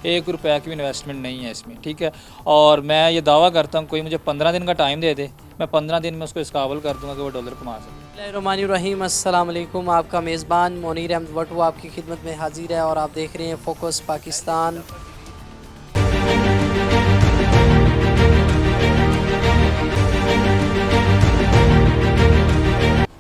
एक रुपया की भी इन्वेस्टमेंट नहीं है इसमें, ठीक है। और मैं ये दावा करता हूँ कोई मुझे 15 दिन का टाइम दे दे, मैं 15 दिन में उसको इस काबिल कर दूंगा कि वो डॉलर कमा सके। बिस्मिल्लाहिर्रहमानिर्रहीम, अस्सलाम वालेकुम। आपका मेज़बान मोनीर अहमद भट्टू आपकी खिदमत में हाजिर है और आप देख रहे हैं फोकस पाकिस्तान।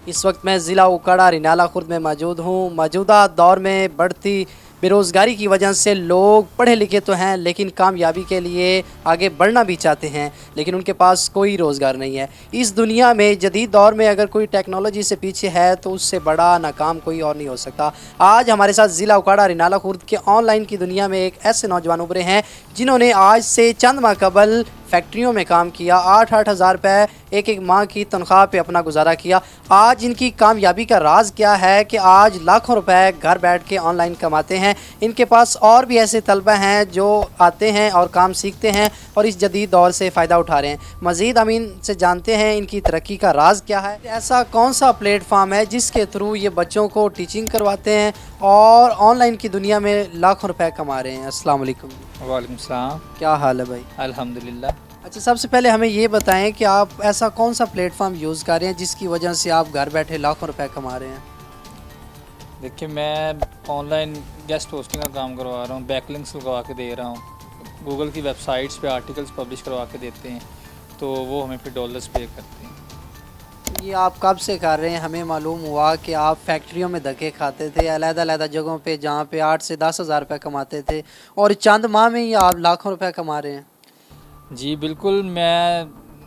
इस वक्त मैं ज़िला उकाड़ा रिनाला खुर्द में मौजूद हूँ। मौजूदा दौर में बढ़ती बेरोज़गारी की वजह से लोग पढ़े लिखे तो हैं लेकिन कामयाबी के लिए आगे बढ़ना भी चाहते हैं, लेकिन उनके पास कोई रोज़गार नहीं है। इस दुनिया में जदीद दौर में अगर कोई टेक्नोलॉजी से पीछे है तो उससे बड़ा नाकाम कोई और नहीं हो सकता। आज हमारे साथ ज़िला उकाड़ा रिनाला खुर्द के ऑनलाइन की दुनिया में एक ऐसे नौजवान उभरे हैं जिन्होंने आज से चंद माह कबल फैक्ट्रियों में काम किया, 8-8 हज़ार रुपये एक माह की तनख्वाह पे अपना गुजारा किया। आज इनकी कामयाबी का राज क्या है कि आज लाखों रुपए घर बैठ के ऑनलाइन कमाते हैं। इनके पास और भी ऐसे तलबा हैं जो आते हैं और काम सीखते हैं और इस जदीद दौर से फ़ायदा उठा रहे हैं। मज़ीद हम इनसे जानते हैं इनकी तरक्की का राज क्या है, ऐसा कौन सा प्लेटफार्म है जिसके थ्रू ये बच्चों को टीचिंग करवाते हैं और ऑनलाइन की दुनिया में लाखों रुपए कमा रहे हैं। अस्सलाम वालेकुम। वालेकुम सलाम। क्या हाल है भाई? अल्हम्दुलिल्लाह। अच्छा, सबसे पहले हमें ये बताएं कि आप ऐसा कौन सा प्लेटफॉर्म यूज़ कर रहे हैं जिसकी वजह से आप घर बैठे लाखों रुपए कमा रहे हैं? देखिए, मैं ऑनलाइन गेस्ट होस्टिंग का काम करवा रहा हूँ, बैकलिंक्स लगवा के दे रहा हूँ। गूगल की वेबसाइट्स पे आर्टिकल्स पब्लिश करवा के देते हैं, तो वो हमें फिर डॉलर्स पे करते हैं। ये आप कब से कर रहे हैं? हमें मालूम हुआ कि आप फैक्ट्रियों में धक्के खाते थे अलग-अलग जगहों पे जहाँ पे 8 से 10 हज़ार रुपये कमाते थे और चंद माह में ही आप लाखों रुपए कमा रहे हैं। जी बिल्कुल, मैं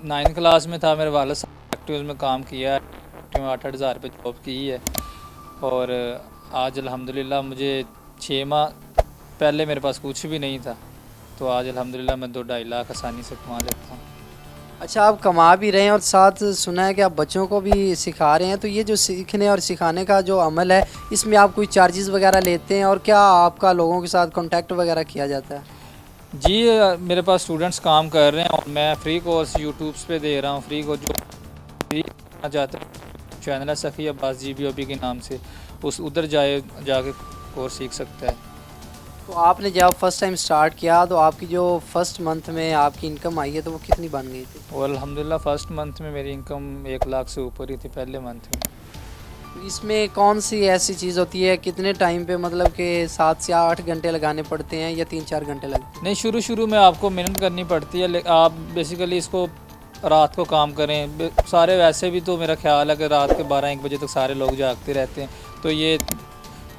9th क्लास में था, मेरे वाले साहब फैक्ट्रीज में काम किया है, फैक्ट्री में 8-8 हज़ार रुपये जॉब की है। और आज अल्हम्दुलिल्लाह मुझे 6 माह पहले मेरे पास कुछ भी नहीं था, तो आज अल्हम्दुलिल्लाह मैं 2-2.5 लाख आसानी से कमा लेता हूँ। अच्छा, आप कमा भी रहे हैं और साथ सुना है कि आप बच्चों को भी सिखा रहे हैं, तो ये जो सीखने और सिखाने का जो अमल है इसमें आप कोई चार्जेस वगैरह लेते हैं और क्या आपका लोगों के साथ कांटेक्ट वगैरह किया जाता है? जी, मेरे पास स्टूडेंट्स काम कर रहे हैं और मैं फ्री कोर्स यूट्यूब्स पे दे रहा हूँ। फ्री को जो फ्री करना चाहते हैं, चैनल है सफ़ी अब्बास GBOB के नाम से, उस उधर जाके कोर्स सीख सकता है। तो आपने जब फर्स्ट टाइम स्टार्ट किया तो आपकी जो फर्स्ट मंथ में आपकी इनकम आई है तो वो कितनी बन गई थी? और अल्हम्दुलिल्लाह फर्स्ट मंथ में मेरी इनकम 1 लाख से ऊपर ही थी पहले मंथ में। तो इसमें कौन सी ऐसी चीज़ होती है, कितने टाइम पे मतलब कि 7 से 8 घंटे लगाने पड़ते हैं या 3-4 घंटे लगते हैं? नहीं, शुरू में आपको मेहनत करनी पड़ती है, आप बेसिकली इसको रात को काम करें। सारे वैसे भी तो मेरा ख्याल है कि रात के 12-1 बजे तक सारे लोग जागते रहते हैं, तो ये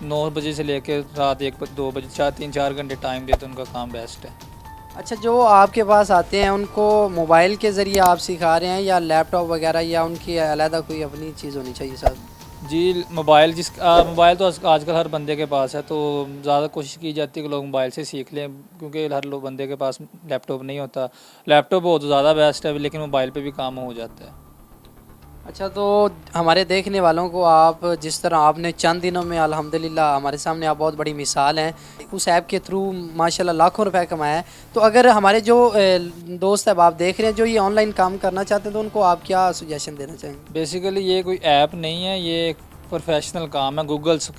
9 बजे से लेकर रात 1-2 बजे 3-4 घंटे टाइम देते हैं, उनका काम बेस्ट है। अच्छा, जो आपके पास आते हैं उनको मोबाइल के ज़रिए आप सिखा रहे हैं या लैपटॉप वगैरह या उनकी अलहदा कोई अपनी चीज़ होनी चाहिए साथ? जी, मोबाइल मोबाइल तो आजकल हर बंदे के पास है, तो ज़्यादा कोशिश की जाती है कि लोग मोबाइल से सीख लें, क्योंकि हर लोग बंदे के पास लैपटॉप नहीं होता। लैपटॉप हो तो ज़्यादा बेस्ट है, लेकिन मोबाइल पे भी काम हो जाता है। अच्छा, तो हमारे देखने वालों को आप जिस तरह आपने चंद दिनों में अल्हम्दुलिल्लाह हमारे सामने आप बहुत बड़ी मिसाल हैं, उस ऐप के थ्रू माशाल्लाह लाखों रुपए कमाया है। तो अगर हमारे जो दोस्त अब आप देख रहे हैं जो ये ऑनलाइन काम करना चाहते हैं तो उनको आप क्या सजेशन देना चाहेंगे? बेसिकली ये कोई ऐप नहीं है, ये एक प्रोफेशनल काम है। गूगल्स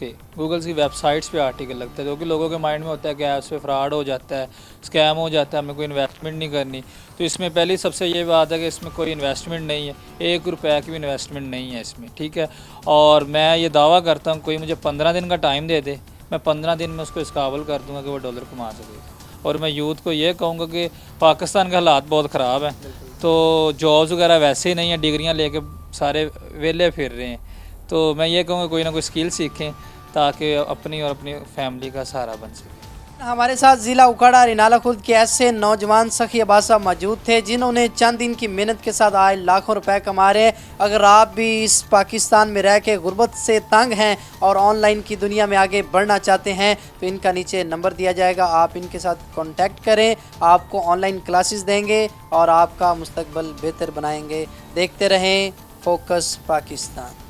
की वेबसाइट्स पे आर्टिकल लगता है, जो कि लोगों के माइंड में होता है कि ऐप्स पे फ्रॉड हो जाता है, स्कैम हो जाता है, हमें कोई इन्वेस्टमेंट नहीं करनी। तो इसमें पहली सबसे ये बात है कि इसमें कोई इन्वेस्टमेंट नहीं है, 1 रुपया की भी इन्वेस्टमेंट नहीं है इसमें, ठीक है। और मैं ये दावा करता हूँ कोई मुझे 15 दिन का टाइम दे दे, मैं 15 दिन में उसको इस काबिल कर दूँगा कि वो डॉलर कमा सके। और मैं यूथ को ये कहूँगा कि पाकिस्तान के हालात बहुत ख़राब हैं, तो जॉब्स वगैरह वैसे ही नहीं है, डिग्रियाँ लेके सारे वेले फिर रहे हैं। तो मैं ये कहूँगा कोई ना कोई स्किल सीखें ताकि अपनी और अपनी फैमिली का सहारा बन सके। हमारे साथ ज़िला उकाड़ा रिनाला खुर्द के ऐसे नौजवान सखी अब्बास साहब मौजूद थे जिन्होंने चंद दिन की मेहनत के साथ आज लाखों रुपए कमा रहे हैं। अगर आप भी इस पाकिस्तान में रह के गुर्बत से तंग हैं और ऑनलाइन की दुनिया में आगे बढ़ना चाहते हैं तो इनका नीचे नंबर दिया जाएगा, आप इनके साथ कांटेक्ट करें, आपको ऑनलाइन क्लासेस देंगे और आपका मुस्तकबिल बेहतर बनाएंगे। देखते रहें फोकस पाकिस्तान।